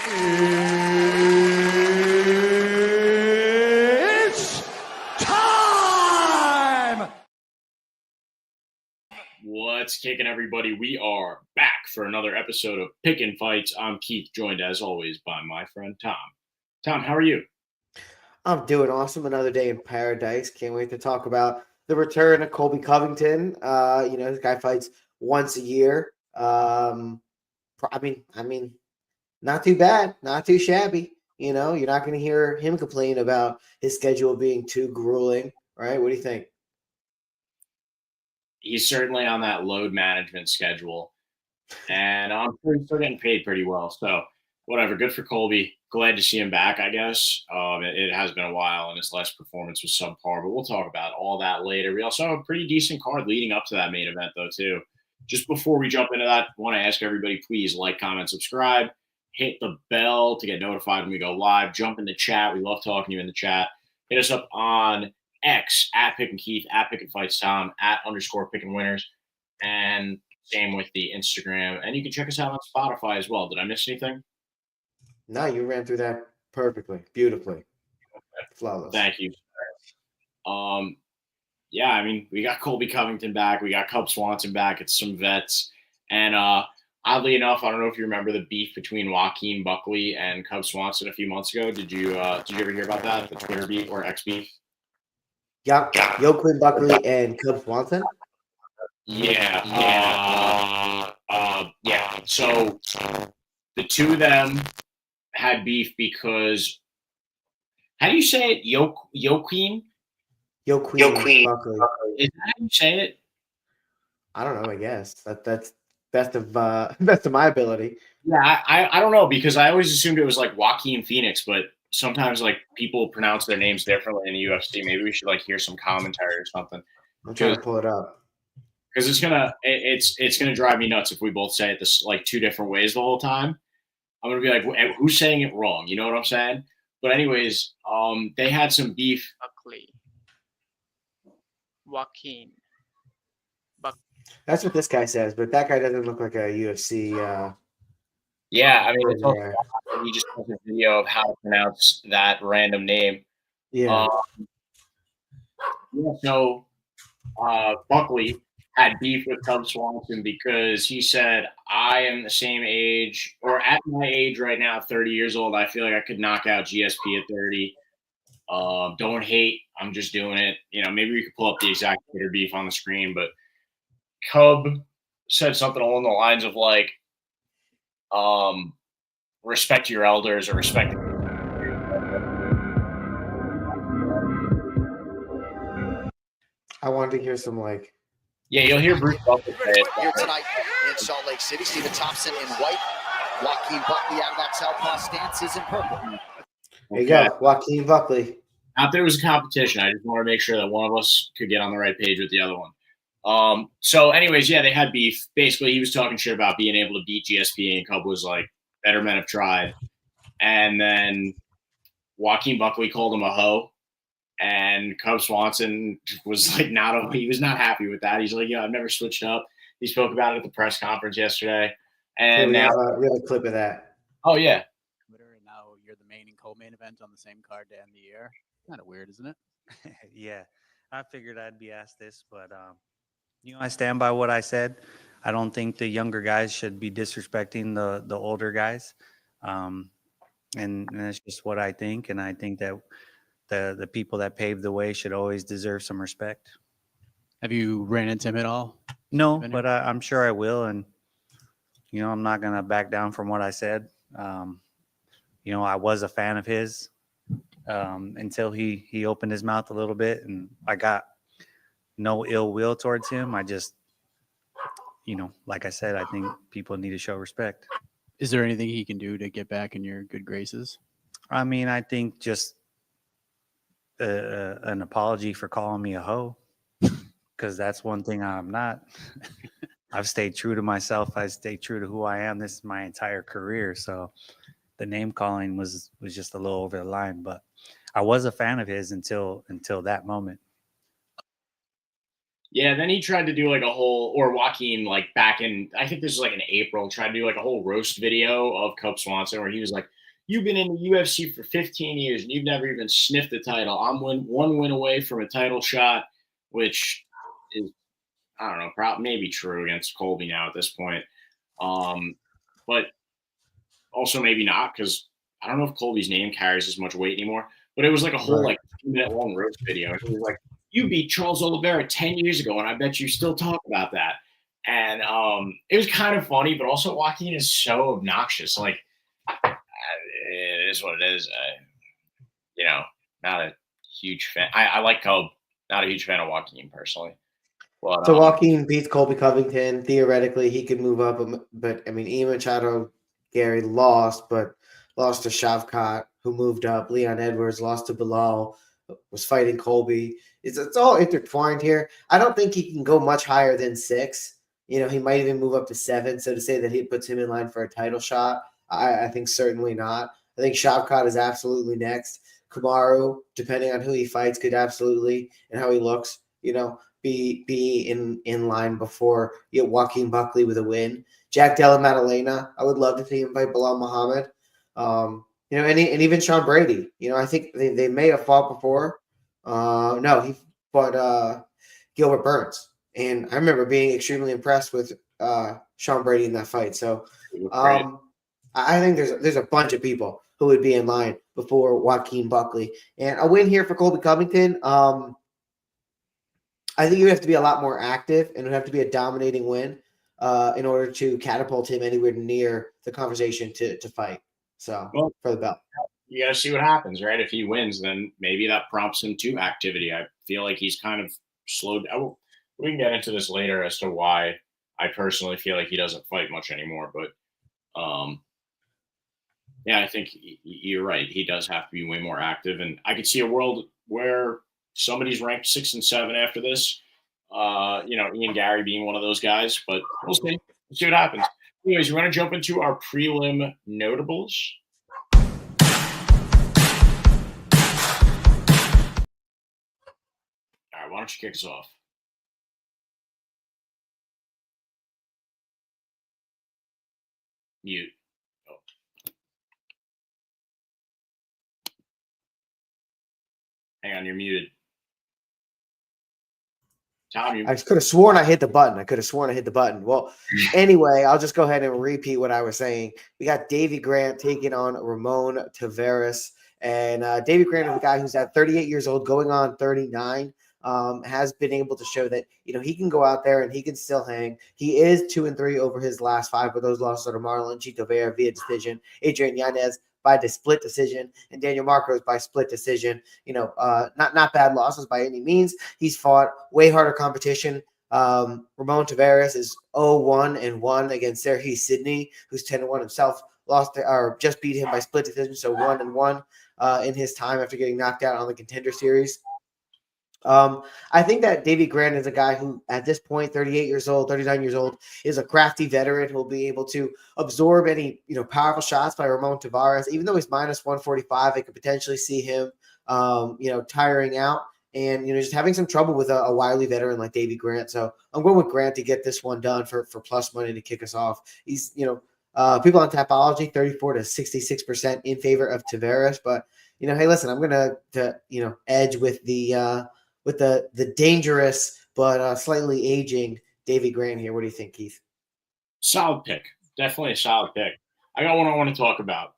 It's time! What's kicking, everybody? We are back for another episode of Pickin' Fights. I'm Keith, joined as always by my friend Tom. Tom, how are you? I'm doing awesome. Another day in paradise. Can't wait to talk about the return of Colby Covington. This guy fights once a year. I mean, not too bad, not too shabby. You're not going to hear him complain about his schedule being too grueling, right? What do you think? He's certainly on that load management schedule, and I'm still getting paid pretty well. So, whatever. Good for Colby. Glad to see him back, I guess. It has been a while, and his last performance was subpar, but we'll talk about all that later. We also have a pretty decent card leading up to that main event, though, too. Just before we jump into that, I want to ask everybody, please like, comment, subscribe. Hit the bell to get notified when we go live. Jump in the chat. We love talking to you in the chat. Hit us up on X, at Pickin' Keith, at Pickin' Fights Tom, at _Pickin' Winners, and same with the Instagram. And you can check us out on Spotify as well. Did I miss anything? No, you ran through that perfectly, beautifully, flawless. Thank you. Yeah, I mean, we got Colby Covington back. We got Swanson back. It's some vets. And oddly enough, I don't know if you remember the beef between Joaquin, Buckley, and Swanson a few months ago. Did you ever hear about that? The Twitter beef or X beef? Yeah, Joaquin, Buckley, and Swanson. Yeah. So the two of them had beef because, how do you say it? Joaquin? Joaquin, Buckley. Is that how you say it? I don't know. I guess that's best of my ability. Yeah, I don't know, because I always assumed it was like Joaquin Phoenix, but sometimes like people pronounce their names differently in the UFC. Maybe we should like hear some commentary or something. I'm trying to pull it up because it's gonna drive me nuts if we both say it this like two different ways the whole time. I'm gonna be like, who's saying it wrong? You know what I'm saying? But anyways, they had some beef. Buckley, Joaquin. That's what this guy says, but that guy doesn't look like a UFC. Yeah, I mean, it's also, he just has a video of how to pronounce that random name. Yeah. So Buckley had beef with Swanson because he said, I am the same age, or at my age right now, 30 years old, I feel like I could knock out GSP at 30. Don't hate. I'm just doing it. Maybe we could pull up the exact Twitter beef on the screen, but Cub said something along the lines of like, respect your elders or respect. I wanted to hear some like. Yeah, you'll hear Bruce Buckley say it. Here tonight in Salt Lake City, Stephen Thompson in white, Joaquin Buckley out of that southpaw stance is in purple. There you go, Joaquin Buckley. Not that it was a competition. I just wanted to make sure that one of us could get on the right page with the other one. So anyways, yeah, they had beef. Basically, he was talking shit about being able to beat GSP, and Cub was like, better men have tried. And then Joaquin Buckley called him a hoe. And Swanson was like, he was not happy with that. He's like, I've never switched up. He spoke about it at the press conference yesterday. And we have a clip of that. Oh, yeah. And now you're the main and co-main event on the same card to end the year. Kind of weird, isn't it? Yeah. I figured I'd be asked this, but, I stand by what I said. I don't think the younger guys should be disrespecting the older guys. And that's just what I think. And I think that the people that paved the way should always deserve some respect. Have you ran into him at all? No, but I'm sure I will. And, I'm not going to back down from what I said. I was a fan of his until he opened his mouth a little bit, and I got no ill will towards him. I just, like I said, I think people need to show respect. Is there anything he can do to get back in your good graces? I mean, I think just an apology for calling me a hoe, because that's one thing I'm not. I've stayed true to myself. I stayed true to who I am. This is my entire career. So the name calling was just a little over the line, but I was a fan of his until that moment. Yeah, then he tried to do like a whole, or Joaquin, like back in, I think this was like in April, tried to do like a whole roast video of Cope Swanson where he was like, "You've been in the UFC for 15 years and you've never even sniffed the title. I'm one win away from a title shot," which is, I don't know, probably maybe true against Colby now at this point. But also maybe not, because I don't know if Colby's name carries as much weight anymore. But it was like a whole Right. like 2-minute long roast video. And he was like, "You beat Charles Oliveira 10 years ago, and I bet you still talk about that." And it was kind of funny, but also Joaquin is so obnoxious. Like, it is what it is. You know, not a huge fan. I like Kobe. Not a huge fan of Joaquin personally. But So Joaquin beats Colby Covington. Theoretically, he could move up, but I mean, Ian Machado, Gary lost, but lost to Shavkat, who moved up. Leon Edwards lost to Bilal, was fighting Colby. It's all intertwined here. I don't think he can go much higher than 6. You know, he might even move up to 7. So to say that he puts him in line for a title shot, I think certainly not. I think Shavkat is absolutely next. Kamaru, depending on who he fights, could absolutely, and how he looks, be in line before Joaquin Buckley with a win. Jack Della Maddalena, I would love to see him fight Bilal Muhammad. And even Sean Brady. I think they may have fought before. No, he fought Gilbert Burns, and I remember being extremely impressed with Sean Brady in that fight. So I think there's a bunch of people who would be in line before Joaquin Buckley, and a win here for Colby Covington. I think you have to be a lot more active, and it would have to be a dominating win in order to catapult him anywhere near the conversation to fight. So for the belt. You got to see what happens, right? If he wins, then maybe that prompts him to activity. I feel like he's kind of slowed. We can get into this later as to why I personally feel like he doesn't fight much anymore. But yeah, I think you're right. He does have to be way more active, and I could see a world where somebody's ranked 6 and 7 after this. Ian Gary being one of those guys, but we'll see. We'll see what happens. Anyways, we want to jump into our prelim notables. All right, why don't you kick us off? Mute. Oh. Hang on, you're muted. Tom, I could have sworn I hit the button. Well, anyway, I'll just go ahead and repeat what I was saying. We got Davey Grant taking on Ramon Taveras. And Davey Grant is a guy who's at 38 years old, going on 39. Has been able to show that he can go out there and he can still hang. He is 2-3 over his last 5, but those losses are to Marlon Chito Vera via decision, Adrian Yanez by the split decision, and Daniel Marcos by split decision. Not bad losses by any means. He's fought way harder competition. Ramon Taveras is 0-1-1 against Sergey Sidney, who's 10-1 himself. Lost or just beat him by split decision, so 1-1 in his time after getting knocked out on the Contender Series. I think that Davey Grant is a guy who, at this point, 38 years old, 39 years old, is a crafty veteran who'll be able to absorb any, powerful shots by Ramon Taveras. Even though he's minus 145, I could potentially see him, tiring out and, just having some trouble with a wily veteran like Davey Grant. So I'm going with Grant to get this one done for plus money to kick us off. He's, people on Tapology, 34 to 66% in favor of Taveras. But, hey, listen, I'm going to edge with the dangerous but slightly aging Davey Grant here. What do you think, Keith? Solid pick. Definitely a solid pick. I got one I want to talk about,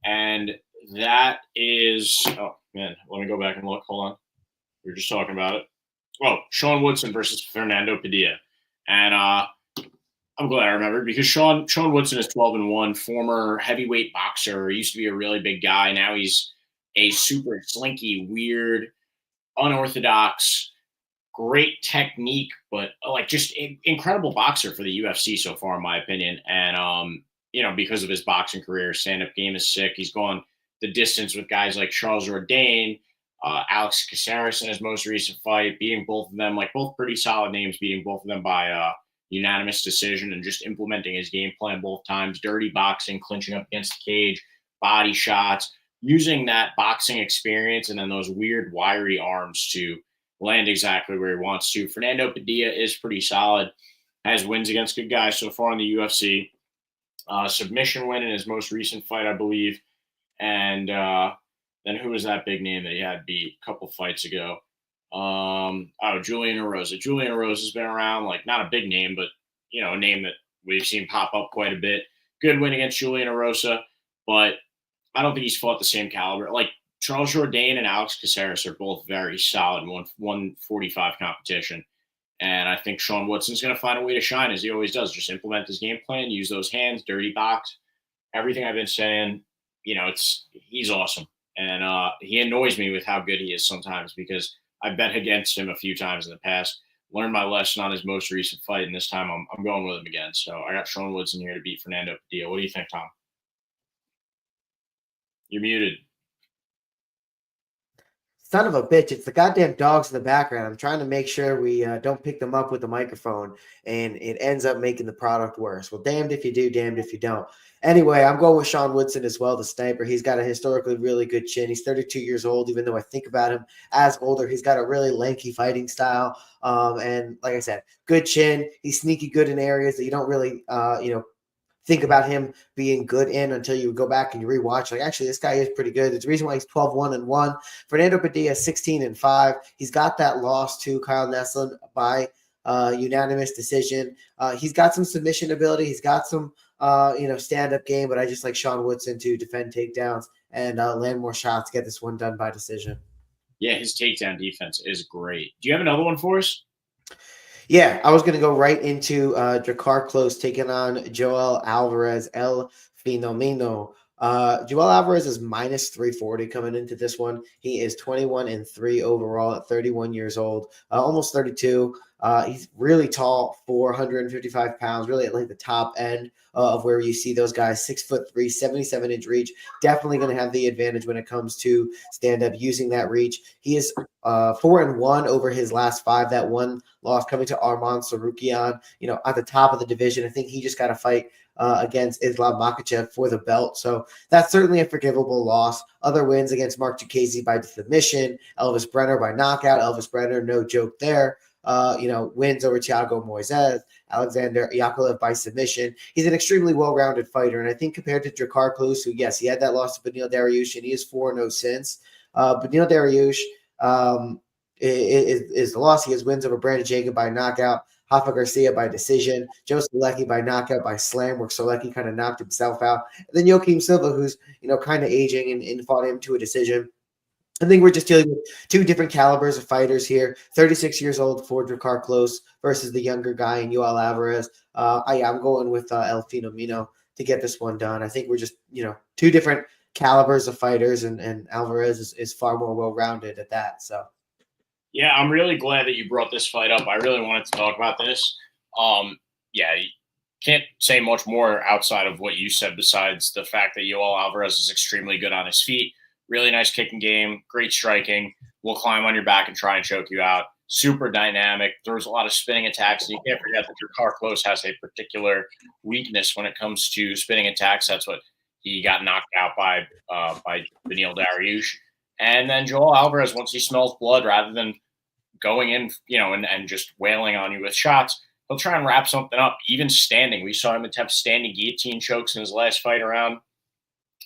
and that is – oh, man, let me go back and look. Hold on. We were just talking about it. Oh, Sean Woodson versus Fernando Padilla. And I'm glad I remembered because Sean Woodson is 12-1, former heavyweight boxer. He used to be a really big guy. Now he's a super slinky, weird, unorthodox, great technique, but just incredible boxer for the UFC so far, in my opinion. And because of his boxing career, stand-up game is sick. He's gone the distance with guys like Charles Jourdain, Alex Caceres in his most recent fight, beating both of them, both pretty solid names, beating both of them by unanimous decision and just implementing his game plan both times. Dirty boxing, clinching up against the cage, body shots, using that boxing experience and then those weird wiry arms to land exactly where he wants to. Fernando Padilla is pretty solid, has wins against good guys so far in the UFC. Submission win in his most recent fight, I believe. And then who was that big name that he had beat a couple fights ago? Julian Erosa. Julian Erosa's been around, like not a big name, but a name that we've seen pop up quite a bit. Good win against Julian Erosa, but I don't think he's fought the same caliber. Like Charles Jourdain and Alex Caceres are both very solid in 145 competition. And I think Sean Woodson's going to find a way to shine, as he always does. Just implement his game plan, use those hands, dirty box, everything I've been saying. He's awesome. And he annoys me with how good he is sometimes, because I bet against him a few times in the past. Learned my lesson on his most recent fight, and this time I'm going with him again. So I got Sean Woodson here to beat Fernando Padilla. What do you think, Tom? You're muted. Son of a bitch. It's the goddamn dogs in the background. I'm trying to make sure we don't pick them up with the microphone, and it ends up making the product worse. Well, damned if you do, damned if you don't. Anyway, I'm going with Sean Woodson as well, the sniper. He's got a historically really good chin. He's 32 years old, even though I think about him as older. He's got a really lanky fighting style. And like I said, good chin. He's sneaky good in areas that you don't really, think about him being good in until you go back and you rewatch. Like, actually, this guy is pretty good. It's the reason why he's 12-1-1. Fernando Padilla 16-5. He's got that loss to Kyle Neslin by unanimous decision. He's got some submission ability. He's got some stand-up game, but I just like Sean Woodson to defend takedowns and land more shots, get this one done by decision. Yeah, his takedown defense is great. Do you have another one for us? Yeah, I was going to go right into Drakkar Klose taking on Joel Alvarez, El Fenomeno. Joel Alvarez is minus 340 coming into this one. He is 21-3 overall at 31 years old, almost 32. He's really tall, 455 pounds, really at like the top end of where you see those guys, 6'3", 77-inch reach. Definitely going to have the advantage when it comes to stand up using that reach. He is 4-1 over his last 5. That one loss coming to Arman Sarukian, at the top of the division. I think he just got to fight against Islam Makhachev for the belt. So that's certainly a forgivable loss. Other wins against Mark Chukasey by submission, Elvis Brenner by knockout. Elvis Brenner, no joke there. Wins over Thiago Moises, Alexander Yakovlev by submission. He's an extremely well-rounded fighter, and I think compared to Drakkar Klose, who, yes, he had that loss to Beneil Dariush, and he is 4-0 since. Beneil Dariush is the loss. He has wins over Brandon Jacob by knockout, Rafa Garcia by decision, Joe Solecki by knockout by slam, where Solecki kind of knocked himself out. And then Joaquin Silva, who's, kind of aging and fought him to a decision. I think we're just dealing with two different calibers of fighters here. 36 years old for Drakkar Klose versus the younger guy in Joel Alvarez. I'm going with El Fenomeno to get this one done. I think we're just, two different calibers of fighters, and Alvarez is far more well-rounded at that. So, yeah, I'm really glad that you brought this fight up. I really wanted to talk about this. You can't say much more outside of what you said, besides the fact that Joel Alvarez is extremely good on his feet. Really nice kicking game, great striking, will climb on your back and try and choke you out. Super dynamic, throws a lot of spinning attacks. And you can't forget that Drakkar Klose has a particular weakness when it comes to spinning attacks. That's what he got knocked out by Beneil Dariush. And then Joel Alvarez, once he smells blood, rather than going in, and just wailing on you with shots, he'll try and wrap something up, even standing. We saw him attempt standing guillotine chokes in his last fight around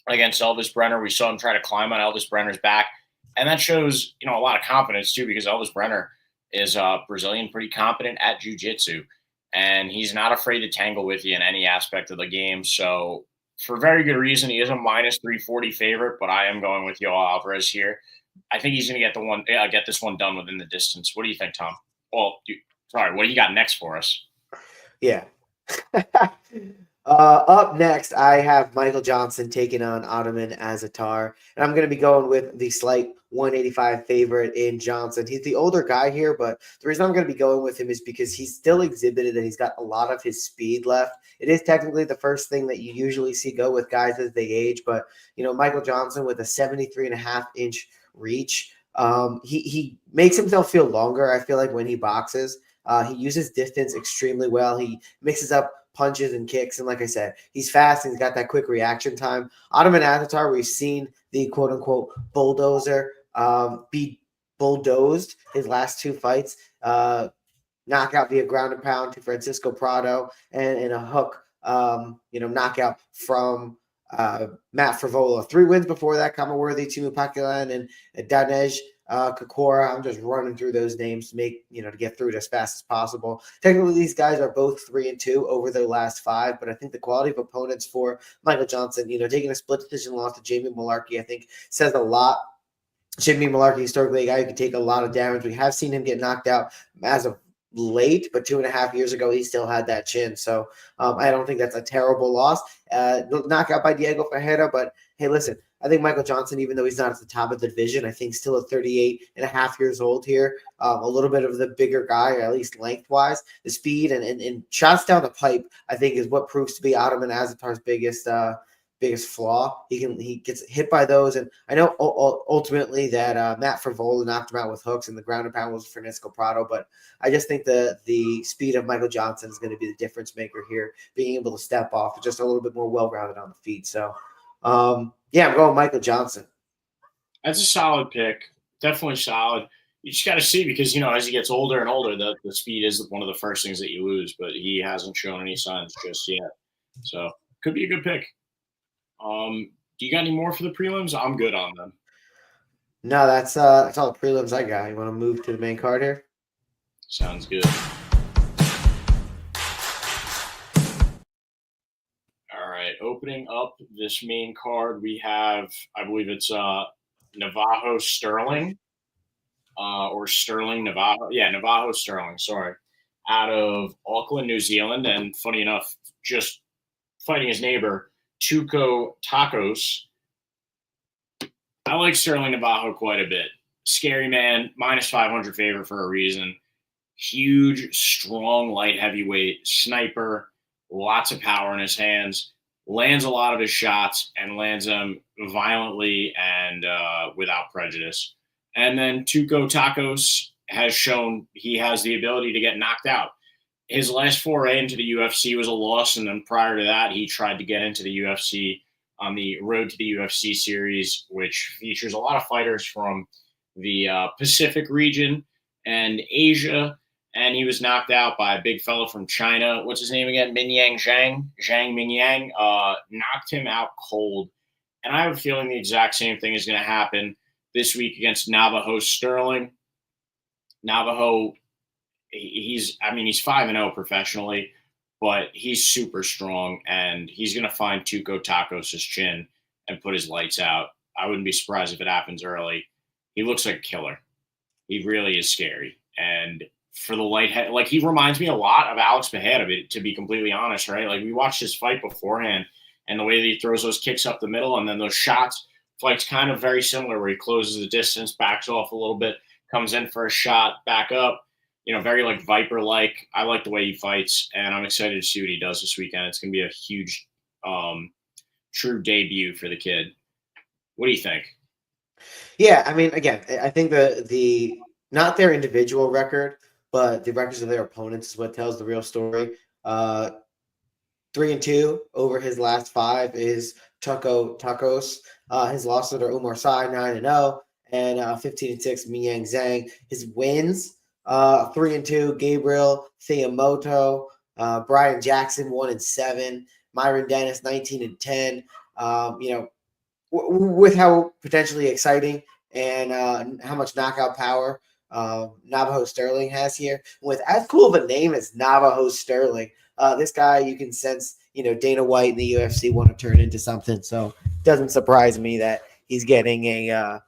against Elvis Brenner. We saw him try to climb on Elvis Brenner's back. And that shows, a lot of confidence too, because Elvis Brenner is Brazilian, pretty competent at jiu-jitsu, and he's not afraid to tangle with you in any aspect of the game. So for very good reason, he is a minus 340 favorite, but I am going with Joel Alvarez here. I think he's going to get this one done within the distance. What do you think, Tom? Well, what do you got next for us? Yeah. Up next, I have Michael Johnson taking on Ottoman Azatar, and I'm going to be going with the slight 185 favorite in Johnson. He's the older guy here, but the reason I'm going to be going with him is because he's still exhibited that he's got a lot of his speed left. It is technically the first thing that you usually see go with guys as they age, but Michael Johnson with a 73.5-inch reach, he makes himself feel longer. I feel like when he boxes, he uses distance extremely well. He mixes up punches and kicks, and like I said, he's fast and he's got that quick reaction time. Ottoman Azatar, we've seen the quote-unquote bulldozer be bulldozed his last 2 fights. Knockout via ground and pound to Francisco Prado, and a hook, knockout from Matt Frivola. 3 wins before that: Kamaworthy, Timu Pakilan, and Danej Kokora. I'm just running through those names to make, to get through it as fast as possible. Technically, these guys are both 3-2 over their last 5, but I think the quality of opponents for Michael Johnson, taking a split decision loss to Jamie Malarkey, I think says a lot. Jamie Malarkey, historically, a guy who can take a lot of damage. We have seen him get knocked out as of late, but 2.5 years ago, he still had that chin. So I don't think that's a terrible loss. Knockout by Diego Ferreira, but hey, listen, I think Michael Johnson, even though he's not at the top of the division, I think still at 38.5 years old here, a little bit of the bigger guy, or at least lengthwise. The speed and shots down the pipe, I think, is what proves to be Ottoman Azatar's biggest flaw. He gets hit by those, and I know ultimately that Matt Frivola knocked him out with hooks, and the ground and pound was Francisco Prado, but I just think the speed of Michael Johnson is going to be the difference maker here, being able to step off just a little bit more well-rounded on the feet. So I'm going Michael Johnson. That's a solid pick. Definitely solid. You just got to see, because, as he gets older and older, the speed is one of the first things that you lose, but he hasn't shown any signs just yet. So could be a good pick. Do you got any more for the prelims? I'm good on them. No, that's all the prelims I got. You want to move to the main card here? Sounds good. All right, opening up this main card, we have, I believe it's Navajo Stirling, or Stirling Navajo. Yeah, Navajo Stirling, sorry, out of Auckland, New Zealand. And funny enough, just fighting his neighbor, Tuco Tokkos. I like Stirling Navajo quite a bit. Scary man, -500 favorite for a reason. Huge, strong, light heavyweight, sniper, lots of power in his hands, lands a lot of his shots, and lands them violently and without prejudice. And then Tuco Tokkos has shown he has the ability to get knocked out. His last foray into the UFC was a loss, and then prior to that, he tried to get into the UFC on the Road to the UFC series, which features a lot of fighters from the Pacific region and Asia, and he was knocked out by a big fella from China. What's his name again? Mingyang Zhang Mingyang knocked him out cold, and I have a feeling the exact same thing is going to happen this week against Navajo Stirling. Navajo, he's 5-0 professionally, but he's super strong, and he's going to find Tuco Tokkos' chin and put his lights out. I wouldn't be surprised if it happens early. He looks like a killer. He really is scary. And for the light head, he reminds me a lot of Alex Pereira, to be completely honest, right? Like, we watched his fight beforehand, and the way that he throws those kicks up the middle and then those shots, fight's kind of very similar, where he closes the distance, backs off a little bit, comes in for a shot, back up. Very Viper-like. I like the way he fights, and I'm excited to see what he does this weekend. It's going to be a huge, true debut for the kid. What do you think? Yeah, again, I think the not their individual record, but the records of their opponents is what tells the real story. 3-2 over his last 5 is Tokkos. His losses are Umar Sai, 9-0, and 15-6 Mingyang Zhang. His wins, 3-2 Gabriel Theomoto, Brian Jackson 1-7, Myron Dennis 19-10. With how potentially exciting and how much knockout power Navajo Stirling has here, with as cool of a name as Navajo Stirling, this guy, you can sense, Dana White and the UFC want to turn into something. So it doesn't surprise me that he's getting a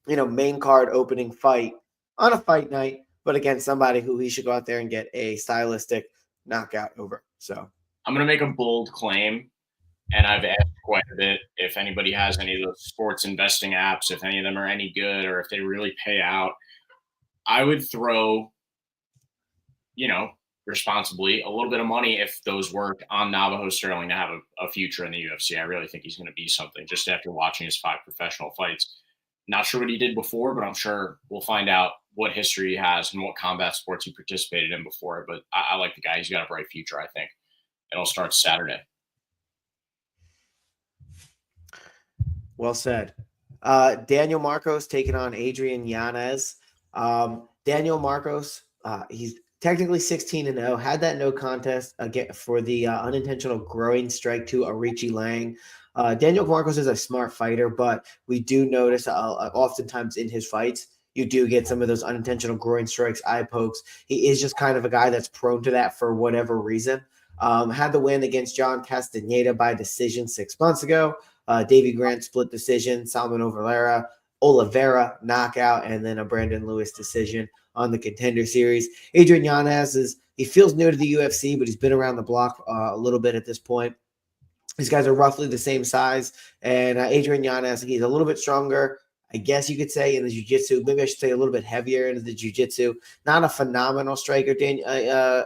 main card opening fight on a fight night, but against somebody who he should go out there and get a stylistic knockout over. So I'm going to make a bold claim, and I've asked quite a bit if anybody has any of those sports investing apps, if any of them are any good, or if they really pay out. I would throw, responsibly, a little bit of money, if those work, on Navajo Stirling to have a future in the UFC. I really think he's going to be something just after watching his 5 professional fights. Not sure what he did before, but I'm sure we'll find out what history he has and what combat sports he participated in before. But I like the guy. He's got a bright future, I think. It'll start Saturday. Well said. Daniel Marcos taking on Adrian Yanez. Daniel Marcos, he's technically 16-0, had that no contest again for the unintentional groin strike to Arichi Lang. Daniel Marcos is a smart fighter, but we do notice oftentimes in his fights, you do get some of those unintentional groin strikes, eye pokes. He is just kind of a guy that's prone to that for whatever reason. Had the win against John Castaneda by decision 6 months ago. Davey Grant split decision, Salman Oliveira knockout, and then a Brandon Lewis decision on the Contender Series. Adrian Yanez he feels new to the UFC, but he's been around the block a little bit at this point. These guys are roughly the same size, and Adrian Yanez, he's a little bit stronger, I guess you could say, in the jiu-jitsu. Maybe I should say a little bit heavier into the jiu-jitsu. Not a phenomenal striker,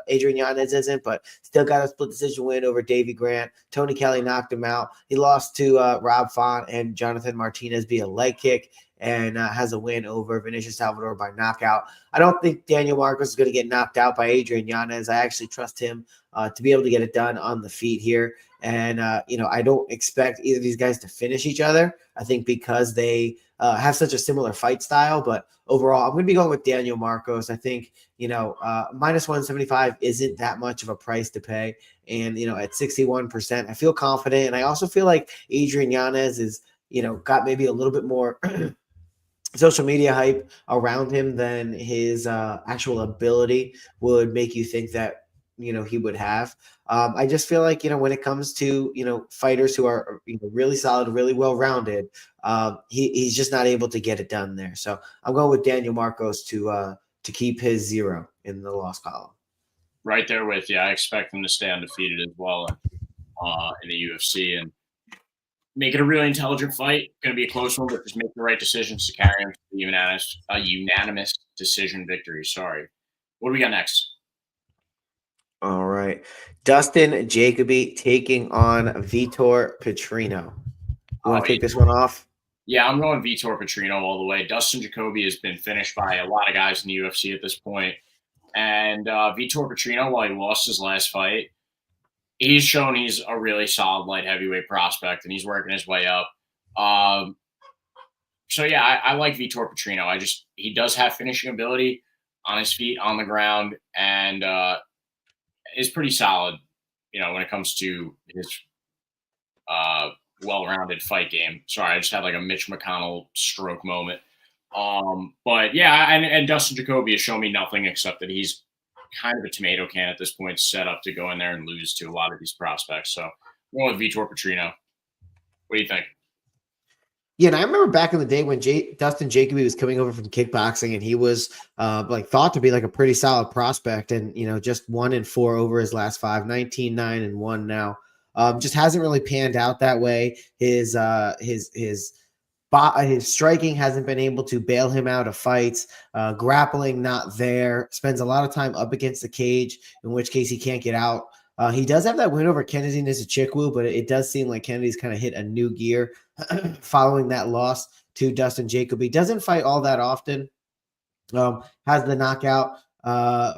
Adrian Yanez isn't, but still got a split decision win over Davey Grant. Tony Kelly knocked him out. He lost to Rob Font and Jonathan Martinez via leg kick, and has a win over Vinicius Salvador by knockout. I don't think Daniel Marcos is going to get knocked out by Adrian Yanez. I actually trust him to be able to get it done on the feet here. And, I don't expect either of these guys to finish each other. I think because they have such a similar fight style. But overall, I'm going to be going with Daniel Marcos. I think, minus 175 isn't that much of a price to pay. And, at 61%, I feel confident. And I also feel like Adrian Yanez is, got maybe a little bit more social media hype around him than his actual ability would make you think that, he would have. I just feel like, when it comes to, fighters who are really solid, really well-rounded, he's just not able to get it done there. So I'm going with Daniel Marcos to keep his 0 in the loss column. Right there with you. I expect him to stay undefeated as well in the UFC and make it a really intelligent fight. Going to be a close one, but just make the right decisions to carry him to a unanimous decision victory. Sorry. What do we got next? All right. Dustin Jacoby taking on Vitor Petrino. You want to take this one off? Yeah, I'm going Vitor Petrino all the way. Dustin Jacoby has been finished by a lot of guys in the UFC at this point. And Vitor Petrino, while he lost his last fight, he's shown he's a really solid light heavyweight prospect, and he's working his way up. So, yeah, I like Vitor Petrino. He does have finishing ability on his feet, on the ground, and is pretty solid, when it comes to his well-rounded fight game. Sorry, I just had like a Mitch McConnell stroke moment. But yeah, and Dustin Jacoby has shown me nothing except that he's kind of a tomato can at this point, set up to go in there and lose to a lot of these prospects. So I'm going with Vitor Petrino. What do you think? Yeah, and I remember back in the day when Dustin Jacoby was coming over from kickboxing, and he was thought to be like a pretty solid prospect, and just 1-4 over his last 5, 19-9-1 now. Just hasn't really panned out that way. His striking hasn't been able to bail him out of fights. Grappling not there. Spends a lot of time up against the cage, in which case he can't get out. He does have that win over Kennedy Nzechukwu, but it does seem like Kennedy's kind of hit a new gear following that loss to Dustin Jacoby. Doesn't fight all that often. Has the knockout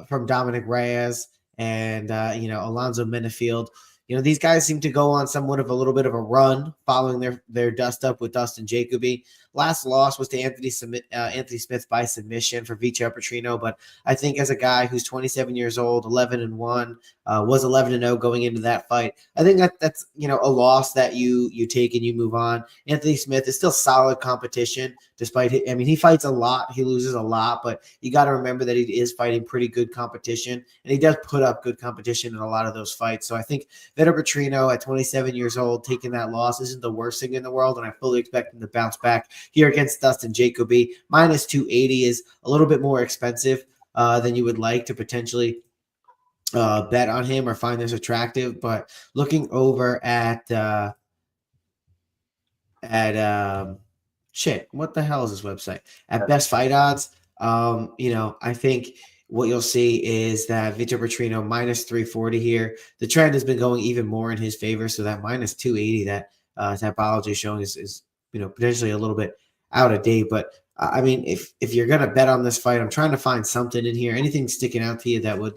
from Dominic Reyes and Alonzo Menifield. These guys seem to go on somewhat of a little bit of a run following their dust up with Dustin Jacoby. Last loss was to Anthony Smith by submission for Vitor Petrino, but I think as a guy who's 27 years old, 11-1, was 11-0 going into that fight, I think that's a loss that you take and you move on. Anthony Smith is still solid competition, despite he fights a lot, he loses a lot, but you got to remember that he is fighting pretty good competition, and he does put up good competition in a lot of those fights. So I think Vitor Petrino at 27 years old taking that loss isn't the worst thing in the world, and I fully expect him to bounce back here against Dustin Jacoby. Minus 280 is a little bit more expensive than you would like to potentially bet on him or find this attractive. But looking over at what the hell is this website? At Best Fight Odds, I think what you'll see is that Vitor Petrino minus 340 here. The trend has been going even more in his favor, so that minus 280 that Tapology is showing is potentially a little bit out of date. But if you're gonna bet on this fight, I'm trying to find something in here, anything sticking out to you that would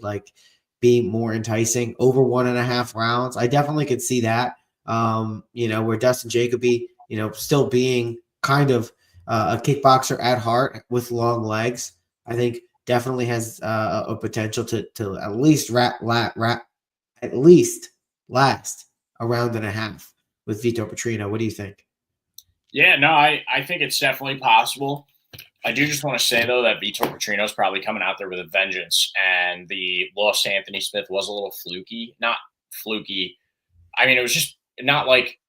be more enticing. Over 1.5 rounds, I definitely could see that. Where Dustin Jacoby, still being kind of a kickboxer at heart with long legs. I think definitely has a potential to at least at least last a round and a half with Vitor Petrino. What do you think? Yeah, no, I think it's definitely possible. I do just want to say, though, that Vitor Petrino is probably coming out there with a vengeance, and the loss to Anthony Smith was a little fluky. Not fluky. I mean, it was just not like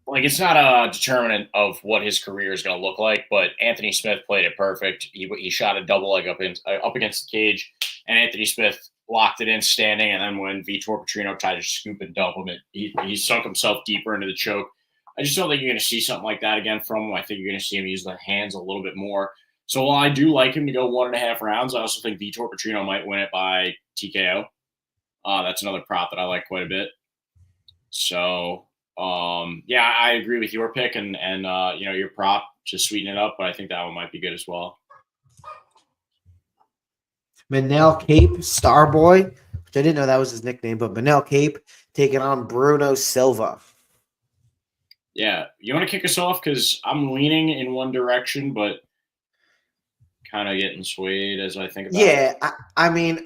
it's not a determinant of what his career is going to look like, but Anthony Smith played it perfect. He shot a double leg up against the cage, and Anthony Smith locked it in standing, and then when Vitor Petrino tried to scoop and dump him, he sunk himself deeper into the choke. I just don't think you're going to see something like that again from him. I think you're going to see him use the hands a little bit more. So while I do like him to go 1.5 rounds, I also think Vitor Petrino might win it by TKO. That's another prop that I like quite a bit. So, yeah, I agree with your pick and your prop to sweeten it up, but I think that one might be good as well. Manel Kape, Starboy, which I didn't know that was his nickname, but Manel Kape taking on Bruno Silva. Yeah, you want to kick us off because I'm leaning in one direction, but kind of getting swayed as I think about it. Yeah, I'm in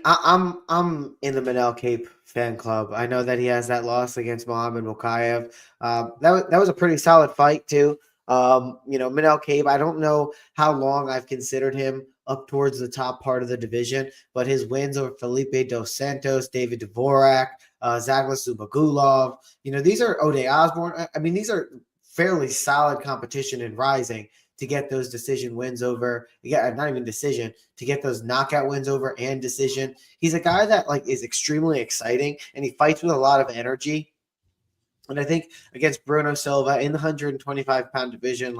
the Manel Kape fan club. I know that he has that loss against Muhammad Mokaev. That was a pretty solid fight too. Manel Kape, I don't know how long I've considered him up towards the top part of the division, but his wins over Felipe Dos Santos, David Dvorak, Zagla Subagulov, these are Ode Osborne. I mean, these are fairly solid competition in rising to get those decision wins over. Not even decision, to get those knockout wins over and decision. He's a guy that is extremely exciting, and he fights with a lot of energy. And I think against Bruno Silva in the 125-pound division,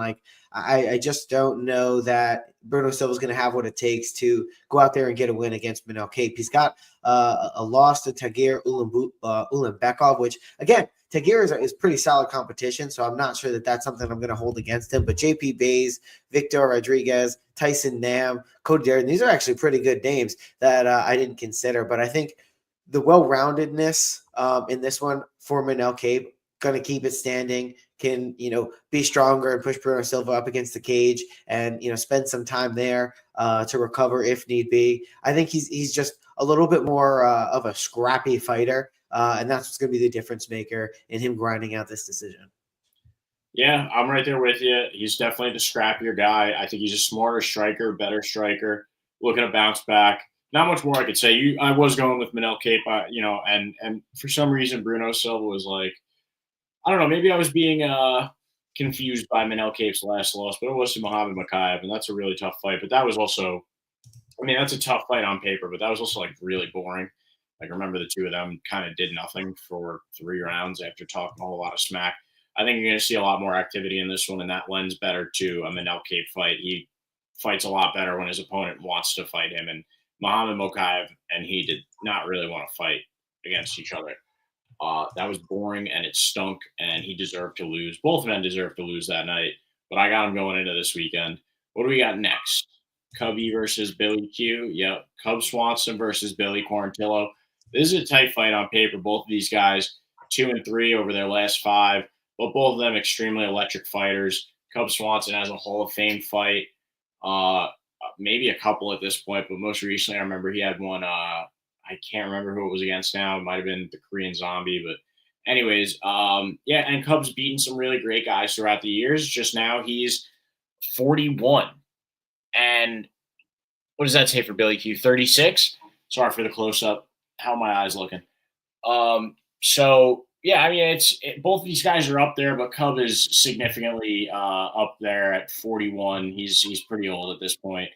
I just don't know that Bruno Silva is going to have what it takes to go out there and get a win against Manel Kape. He's got a loss to Tagir Ulanbekov, which, again, Tagir is pretty solid competition, so I'm not sure that that's something I'm going to hold against him. But JP Bays, Victor Rodriguez, Tyson Nam, Cody Darren, these are actually pretty good names that I didn't consider. But I think the well-roundedness in this one for Manel Kape, going to keep it standing, can, be stronger and push Bruno Silva up against the cage and, spend some time there to recover if need be. I think he's just a little bit more of a scrappy fighter. And that's what's going to be the difference maker in him grinding out this decision. Yeah, I'm right there with you. He's definitely the scrappier guy. I think he's a smarter striker, better striker, looking to bounce back. Not much more I could say. I was going with Manel Kape, and for some reason Bruno Silva was like, I don't know, maybe I was being confused by Manel Kape's last loss, but it was to Muhammad Mokaev, and that's a really tough fight. But that was also, that's a tough fight on paper, but that was also really boring. I remember the two of them kind of did nothing for 3 rounds after talking a whole lot of smack. I think you're going to see a lot more activity in this one, and that lends better to a Manel Kape fight. He fights a lot better when his opponent wants to fight him, and Muhammad Mokaev and he did not really want to fight against each other. That was boring, and it stunk, and he deserved to lose. Both men deserved to lose that night, but I got him going into this weekend. What do we got next? Cubby versus Billy Q. Yep. Cub Swanson versus Billy Quarantillo. This is a tight fight on paper. Both of these guys, 2-3 over their last 5, but both of them extremely electric fighters. Cub Swanson has a Hall of Fame fight, maybe a couple at this point, but most recently I remember he had one. I can't remember who it was against now. It might have been the Korean Zombie, but anyways, and Cub's beaten some really great guys throughout the years. Just now he's 41. And what does that say for Billy Q? 36? Sorry for the close-up. How are my eyes looking? Both of these guys are up there, but Cub is significantly up there at 41. He's pretty old at this point.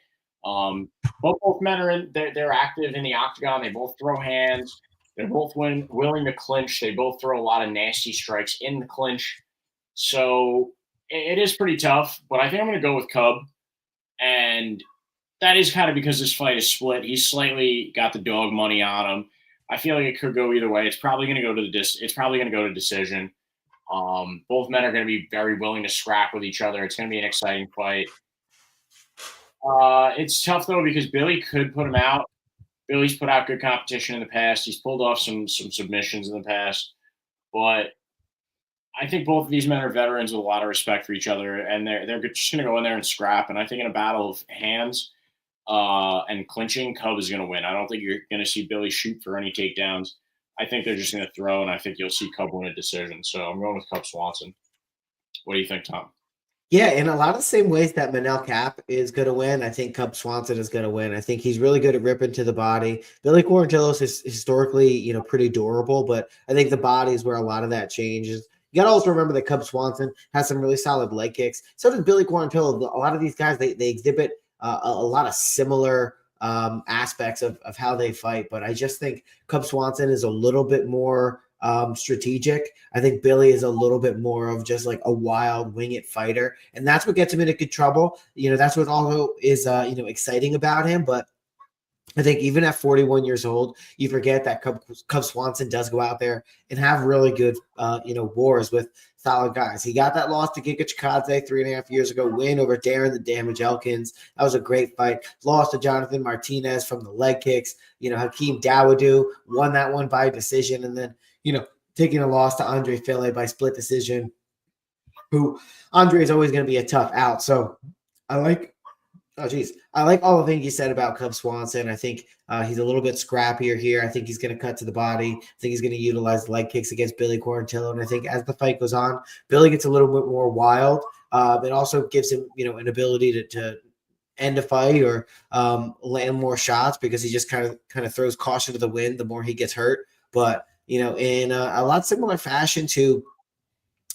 Both men are they're active in the octagon. They both throw hands. They're both willing to clinch. They both throw a lot of nasty strikes in the clinch. So it is pretty tough, but I think I'm going to go with Cub. And that is kind of because this fight is split. He's slightly got the dog money on him. I feel like it could go either way. It's probably going to go to decision. Both men are going to be very willing to scrap with each other. It's going to be an exciting fight. It's tough though because Billy could put him out. Billy's put out good competition in the past. He's pulled off some submissions in the past, but I think both of these men are veterans with a lot of respect for each other, and they're just going to go in there and scrap. And I think in a battle of hands and clinching, Cub is going to win. I don't think you're going to see Billy shoot for any takedowns. I think they're just going to throw, and I think you'll see Cub win a decision. So I'm going with Cub Swanson. What do you think, Tom? Yeah, in a lot of the same ways that Manel Kape is going to win, I think Cub Swanson is going to win. I think he's really good at ripping to the body. Billy Quarantillo is historically, pretty durable, but I think the body is where a lot of that changes. You got to also remember that Cub Swanson has some really solid leg kicks. So does Billy Quarantillo. A lot of these guys, they exhibit a lot of similar aspects of how they fight, but I just think Cub Swanson is a little bit more strategic. I think Billy is a little bit more of just like a wild wing it fighter, and that's what gets him into good trouble. That's what also is exciting about him. But I think even at 41 years old, you forget that Cub Swanson does go out there and have really good wars with solid guys. He got that loss to Giga Chikadze 3.5 years ago, win over Darren the Damage Elkins. That was a great fight. Lost to Jonathan Martinez from the leg kicks. Hakeem Dawodu won that one by decision, and then taking a loss to Andre Fili by split decision, who Andre is always going to be a tough out. So I like all the things you said about Cub Swanson. I think he's a little bit scrappier here. I think he's going to cut to the body. I think he's going to utilize leg kicks against Billy Quarantillo. And I think as the fight goes on, Billy gets a little bit more wild. It also gives him, an ability to end a fight or land more shots because he just kind of throws caution to the wind the more he gets hurt. But in a lot similar fashion to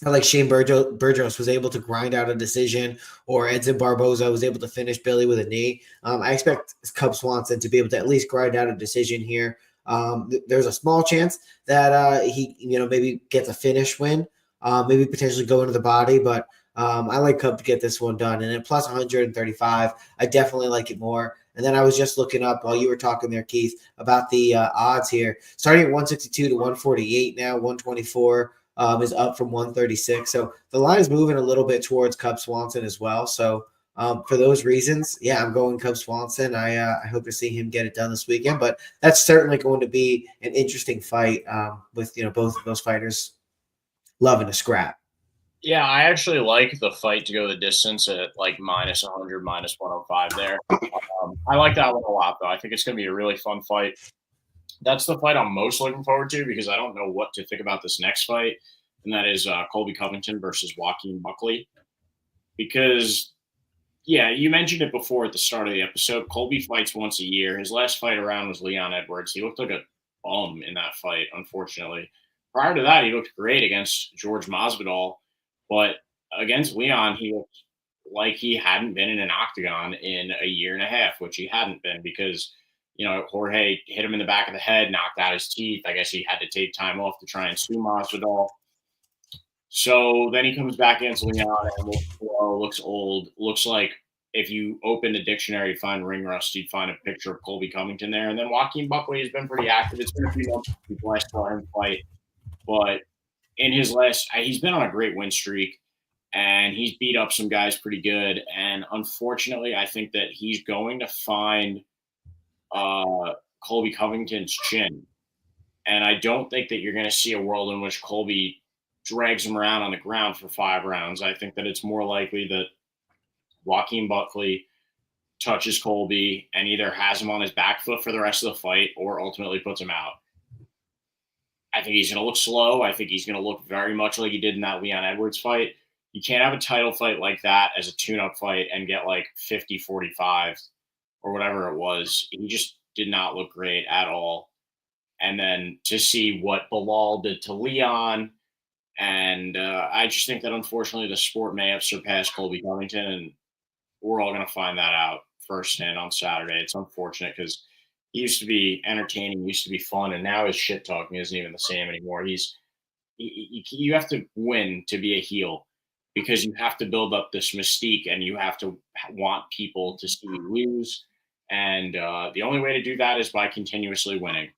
like Shane Burgos was able to grind out a decision, or Edson Barboza was able to finish Billy with a knee. I expect Cub Swanson to be able to at least grind out a decision here. There's a small chance that he maybe gets a finish win, maybe potentially go into the body, but I like Cub to get this one done. And then plus 135, I definitely like it more. And then I was just looking up while you were talking there, Keith, about the odds here. Starting at 162 to 148 now, 124 is up from 136. So the line is moving a little bit towards Cub Swanson as well. So for those reasons, I'm going Cub Swanson. I hope to see him get it done this weekend. But that's certainly going to be an interesting fight with both of those fighters loving to scrap. Yeah, I actually like the fight to go the distance at like minus 100, minus 105 there. I like that one a lot, though. I think it's going to be a really fun fight. That's the fight I'm most looking forward to because I don't know what to think about this next fight, and that is Colby Covington versus Joaquin Buckley. Because, you mentioned it before at the start of the episode. Colby fights once a year. His last fight around was Leon Edwards. He looked like a bum in that fight, unfortunately. Prior to that, he looked great against George Masvidal. But against Leon, he looked like he hadn't been in an octagon in a year and a half, which he hadn't been because, Jorge hit him in the back of the head, knocked out his teeth. I guess he had to take time off to try and sue Masvidal. So then he comes back against Leon and looks slow, looks old. Looks like if you open a dictionary, find ring rust, you'd find a picture of Colby Covington there. And then Joaquin Buckley has been pretty active. It's been a few months before I saw him fight. But in his last, he's been on a great win streak, and he's beat up some guys pretty good. And unfortunately, I think that he's going to find Colby Covington's chin. And I don't think that you're going to see a world in which Colby drags him around on the ground for 5 rounds. I think that it's more likely that Joaquin Buckley touches Colby and either has him on his back foot for the rest of the fight or ultimately puts him out. I think he's going to look slow. I think he's going to look very much like he did in that Leon Edwards fight. You can't have a title fight like that as a tune-up fight and get like 50-45 or whatever it was. He just did not look great at all. And then to see what Bilal did to Leon, and I just think that unfortunately the sport may have surpassed Colby Covington, and we're all going to find that out firsthand on Saturday. It's unfortunate because he used to be entertaining, used to be fun, and now his shit talking isn't even the same anymore. You have to win to be a heel because you have to build up this mystique and you have to want people to see you lose. And the only way to do that is by continuously winning.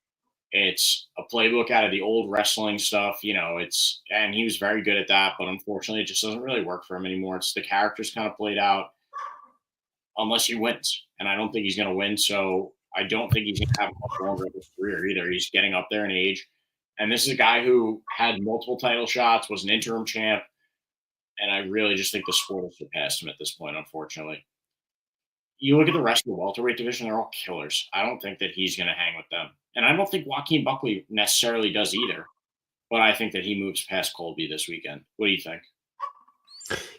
It's a playbook out of the old wrestling stuff, and he was very good at that, but unfortunately it just doesn't really work for him anymore. It's the character's kind of played out unless he wins. And I don't think he's going to win. So I don't think he's going to have much longer of a career either. He's getting up there in age. And this is a guy who had multiple title shots, was an interim champ, and I really just think the sport has surpassed him at this point, unfortunately. You look at the rest of the welterweight division, they're all killers. I don't think that he's going to hang with them. And I don't think Joaquin Buckley necessarily does either. But I think that he moves past Colby this weekend. What do you think?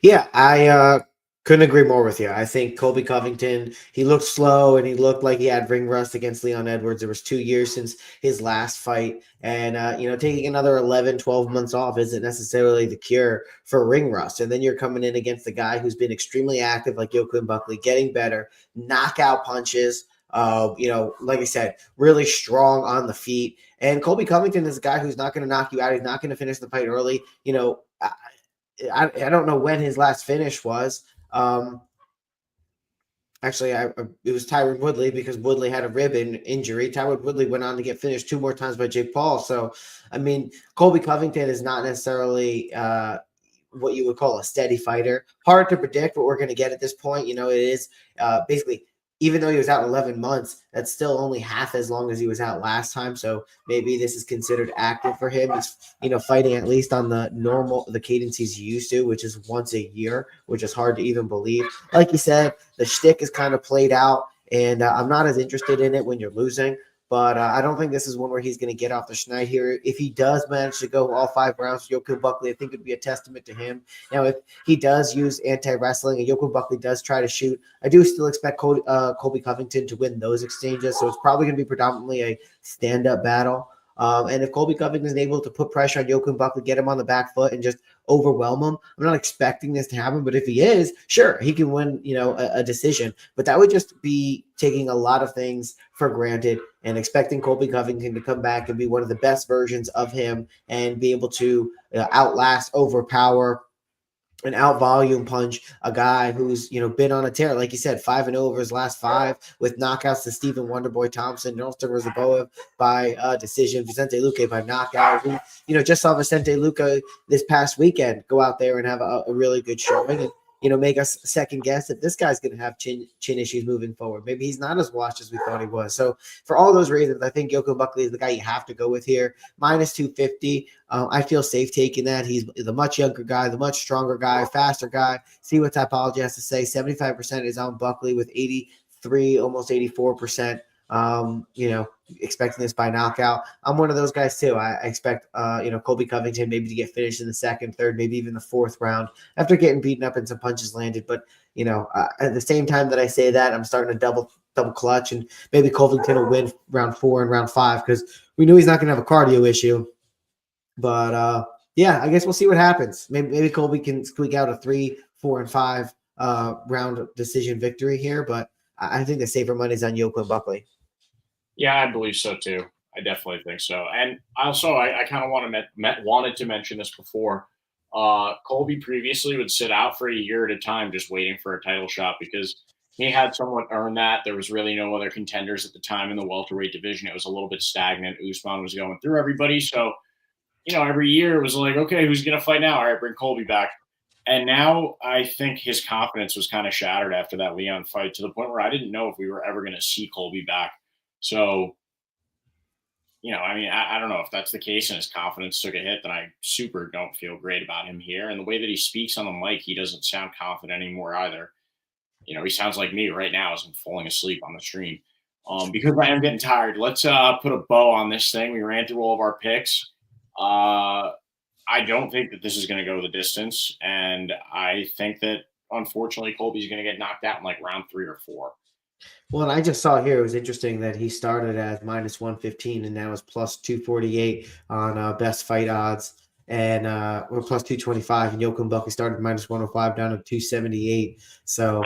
Yeah, I couldn't agree more with you. I think Colby Covington, he looked slow and he looked like he had ring rust against Leon Edwards. It was 2 years since his last fight. And, taking another 11, 12 months off isn't necessarily the cure for ring rust. And then you're coming in against the guy who's been extremely active like Joaquin Buckley, getting better, knockout punches, like I said, really strong on the feet. And Colby Covington is a guy who's not going to knock you out. He's not going to finish the fight early. I don't know when his last finish was. Actually, it was Tyron Woodley because Woodley had a rib injury. Tyron Woodley went on to get finished 2 more times by Jake Paul. So, I mean, Colby Covington is not necessarily what you would call a steady fighter. Hard to predict what we're going to get at this point. It is basically, even though he was out 11 months, that's still only half as long as he was out last time. So maybe this is considered active for him. He's, fighting at least on the cadence he's used to, which is once a year, which is hard to even believe. Like you said, the shtick is kind of played out, and I'm not as interested in it when you're losing. But I don't think this is one where he's going to get off the schneid here. If he does manage to go all 5 rounds, Joaquin Buckley, I think it would be a testament to him. Now, if he does use anti-wrestling and Joaquin Buckley does try to shoot, I do still expect Colby Covington to win those exchanges. So it's probably going to be predominantly a stand-up battle. And if Colby Covington is able to put pressure on Joaquin Buckley, get him on the back foot, and just overwhelm him, I'm not expecting this to happen. But if he is, sure, he can win, a decision. But that would just be taking a lot of things for granted and expecting Colby Covington to come back and be one of the best versions of him and be able to outlast, overpower, and out volume punch a guy who's been on a tear, like you said, 5-0 over his last 5 with knockouts to Stephen Wonderboy Thompson, Nolston Rosaboa by decision, Vicente Luque by knockout. We just saw Vicente Luque this past weekend go out there and have a really good showing and make us second guess if this guy's going to have chin issues moving forward. Maybe he's not as washed as we thought he was. So for all those reasons, I think Joaquin Buckley is the guy you have to go with here. Minus 250. I feel safe taking that. He's the much younger guy, the much stronger guy, faster guy. See what Typology has to say. 75% is on Buckley with 83, almost 84%. Expecting this by knockout. I'm one of those guys too. I expect Colby Covington maybe to get finished in the 2nd, 3rd, maybe even the 4th round after getting beaten up and some punches landed. But at the same time that I say that, I'm starting to double clutch, and maybe Covington will win round 4 and round 5 because we knew he's not going to have a cardio issue. But I guess we'll see what happens. Maybe Colby can squeak out a 3, 4, and 5 round decision victory here. But I think the safer money is on Joaquin Buckley. Yeah, I believe so too. I definitely think so. And also, I kind of wanted to mention this before. Colby previously would sit out for a year at a time just waiting for a title shot because he had somewhat earned that. There was really no other contenders at the time in the welterweight division. It was a little bit stagnant. Usman was going through everybody. So, every year it was like, okay, who's going to fight now? All right, bring Colby back. And now I think his confidence was kind of shattered after that Leon fight to the point where I didn't know if we were ever going to see Colby back. So, I don't know if that's the case and his confidence took a hit, then I super don't feel great about him here. And the way that he speaks on the mic, he doesn't sound confident anymore either. He sounds like me right now as I'm falling asleep on the stream. Because I am getting tired. Let's put a bow on this thing. We ran through all of our picks. I don't think that this is going to go the distance. And I think that, unfortunately, Colby's going to get knocked out in like round 3 or 4. Well, and I just saw here, it was interesting that he started as minus 115 and now is plus 248 on best fight odds and or plus 225. And Joaquin Buckley started minus 105 down to 278. So,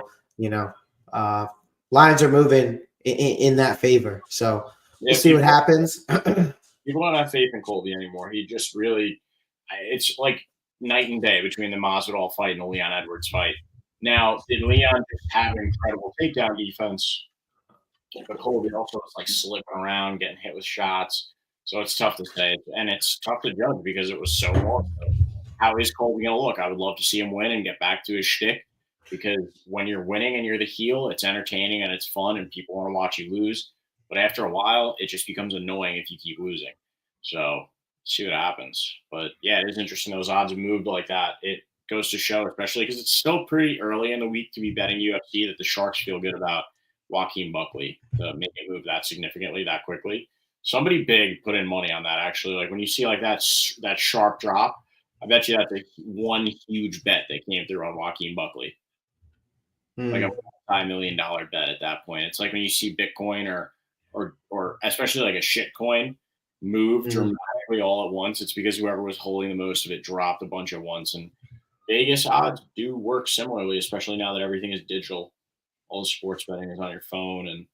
lines are moving in that favor. So we'll see what happens. People don't have faith in Colby anymore. He just really, it's like night and day between the Masvidal fight and the Leon Edwards fight. Now, did Leon just have an incredible takedown defense? But Colby also was like slipping around, getting hit with shots. So it's tough to say. And it's tough to judge because it was so long. So how is Colby going to look? I would love to see him win and get back to his shtick because when you're winning and you're the heel, it's entertaining and it's fun and people want to watch you lose. But after a while, it just becomes annoying if you keep losing. So see what happens. But yeah, it is interesting. Those odds have moved like that. It goes to show, especially because it's still pretty early in the week to be betting UFC, that the Sharks feel good about Joaquin Buckley to make it move that significantly, that quickly. Somebody big put in money on that, actually. Like when you see like that sharp drop, I bet you that's one huge bet that came through on Joaquin Buckley. Like a $5 million bet at that point. It's like when you see Bitcoin or especially like a shit coin move dramatically all at once. It's because whoever was holding the most of it dropped a bunch at once. And Vegas odds do work similarly, especially now that everything is digital. All the sports betting is on your phone, and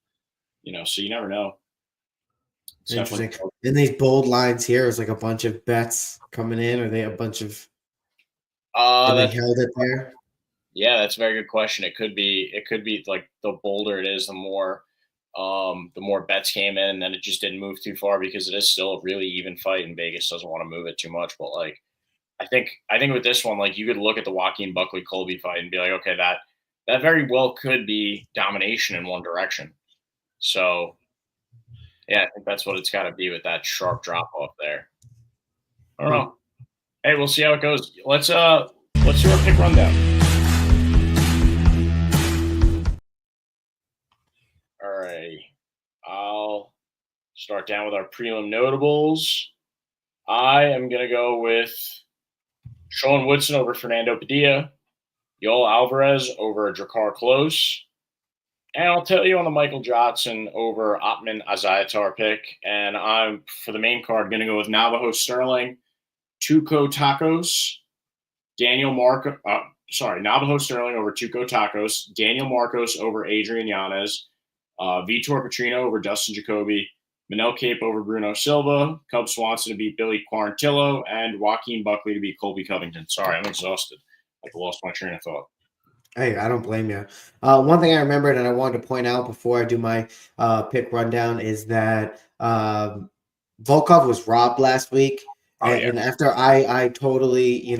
so you never know. It's interesting. In these bold lines here, is like a bunch of bets coming in. Are they a bunch of? They held it there. Yeah, that's a very good question. It could be like the bolder it is, the more bets came in, and then it just didn't move too far because it is still a really even fight, and Vegas doesn't want to move it too much. But like, I think with this one, like you could look at the Joaquin Buckley Colby fight and be like, okay, that very well could be domination in one direction. So yeah, I think that's what it's got to be with that sharp drop off there. I don't know. Hey, we'll see how it goes. Let's do our pick rundown. All right. I'll start down with our prelim notables. I am going to go with Sean Woodson over Fernando Padilla, Yoel Alvarez over Drakkar Klose, and I'll tell you on the Michael Johnson over Ottman Azayatar pick. And I'm, for the main card, going to go with Navajo Stirling, Tuco Tokkos, Navajo Stirling over Tuco Tokkos, Daniel Marcos over Adrian Yanez, Vitor Petrino over Dustin Jacoby, Manel Kape over Bruno Silva, Cub Swanson to beat Billy Quarantillo, and Joaquin Buckley to beat Colby Covington. Sorry, I'm exhausted. I lost my train of thought. Hey, I don't blame you. One thing I remembered and I wanted to point out before I do my pick rundown is that Volkov was robbed last week. And after I totally,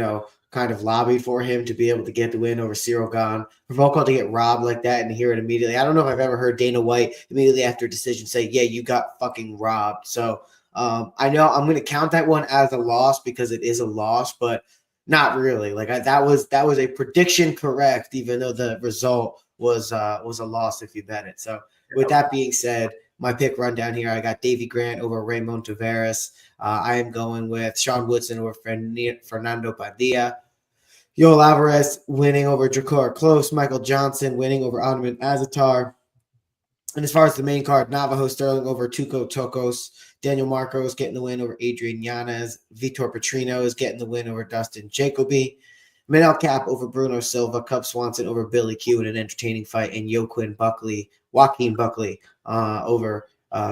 kind of lobbied for him to be able to get the win over Cyril Gane, for Volkov to get robbed like that and hear it immediately. I don't know if I've ever heard Dana White immediately after a decision say, yeah, you got fucking robbed. So I know I'm going to count that one as a loss because it is a loss, but not really. Like that was a prediction correct, even though the result was a loss if you bet it. So with that being said, my pick rundown here, I got Davey Grant over Raymond Tavares. I am going with Sean Woodson over Fernando Padilla. Yoel Alvarez winning over Drakkar Klose. Michael Johnson winning over Ottman Azayatar. And as far as the main card, Navajo Stirling over Tuco Tokkos. Daniel Marcos getting the win over Adrian Yanez. Vitor Petrino is getting the win over Dustin Jacoby. Manel Kape over Bruno Silva. Cub Swanson over Billy Q in an entertaining fight. And Joaquin Buckley over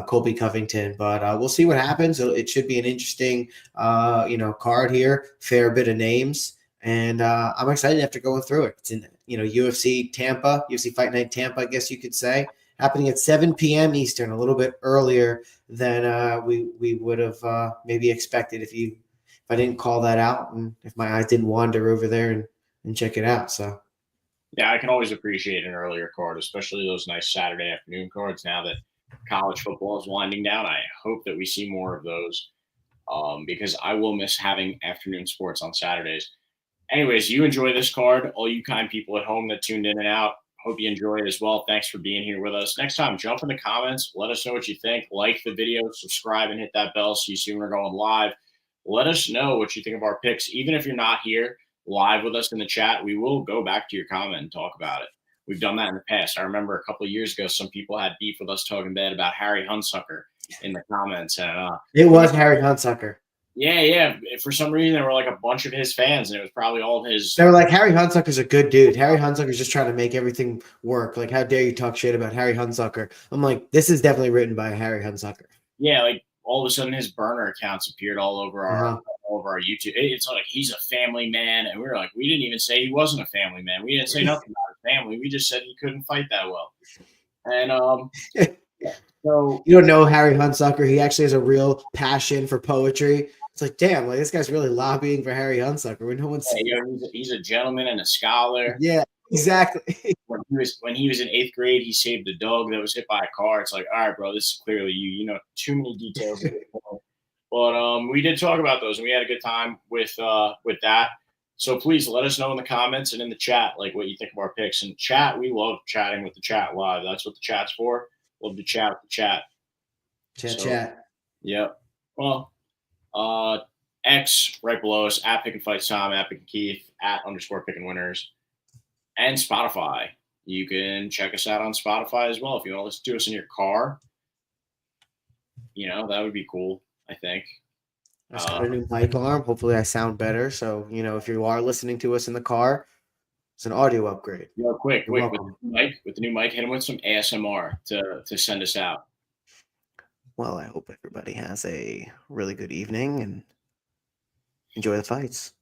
Colby Covington. But we'll see what happens. It should be an interesting, card here. Fair bit of names. And I'm excited after going through it. It's in, UFC Tampa, UFC Fight Night Tampa, I guess you could say, happening at 7 p.m. Eastern, a little bit earlier than we would have maybe expected if I didn't call that out and if my eyes didn't wander over there and check it out. So, yeah, I can always appreciate an earlier card, especially those nice Saturday afternoon cards. Now that college football is winding down, I hope that we see more of those because I will miss having afternoon sports on Saturdays. Anyways, you enjoy this card. All you kind people at home that tuned in and out, hope you enjoy it as well. Thanks for being here with us. Next time, jump in the comments. Let us know what you think. Like the video, subscribe, and hit that bell so you see when we're going live. Let us know what you think of our picks. Even if you're not here live with us in the chat, we will go back to your comment and talk about it. We've done that in the past. I remember a couple of years ago, some people had beef with us talking bad about Harry Hunsucker in the comments. And it was Harry Hunsucker. Yeah. For some reason, there were like a bunch of his fans, and it was probably all of his. They were like, Harry Hunsucker's a good dude. Harry Hunsucker's just trying to make everything work. Like, how dare you talk shit about Harry Hunsucker? I'm like, this is definitely written by Harry Hunsucker. Yeah, like all of a sudden his burner accounts appeared all over our YouTube. It's like he's a family man, and we were like, we didn't even say he wasn't a family man. We didn't say nothing about his family. We just said he couldn't fight that well. And so you don't know Harry Hunsucker. He actually has a real passion for poetry. It's like, damn, like this guy's really lobbying for Harry Hunsucker when no one's. Yeah, he's a gentleman and a scholar. Yeah, exactly. When he was in 8th grade, he saved a dog that was hit by a car. It's like, all right, bro, this is clearly you. You know too many details. But But we did talk about those, and we had a good time with that. So please let us know in the comments and in the chat, like what you think of our picks. And chat, we love chatting with the chat live. That's what the chat's for. Love to chat with the chat. Chat. Yep. Well, X right below us, at Pick and Fight Tom, at Pick and Keith, at _ Pick and Winners, and Spotify. You can check us out on Spotify as well if you want to listen to us in your car. That would be cool, I think. I just got a new mic arm. Hopefully I sound better. So, if you are listening to us in the car, it's an audio upgrade. Quick, with the new mic, hit him with some ASMR to send us out. Well, I hope everybody has a really good evening and enjoy the fights.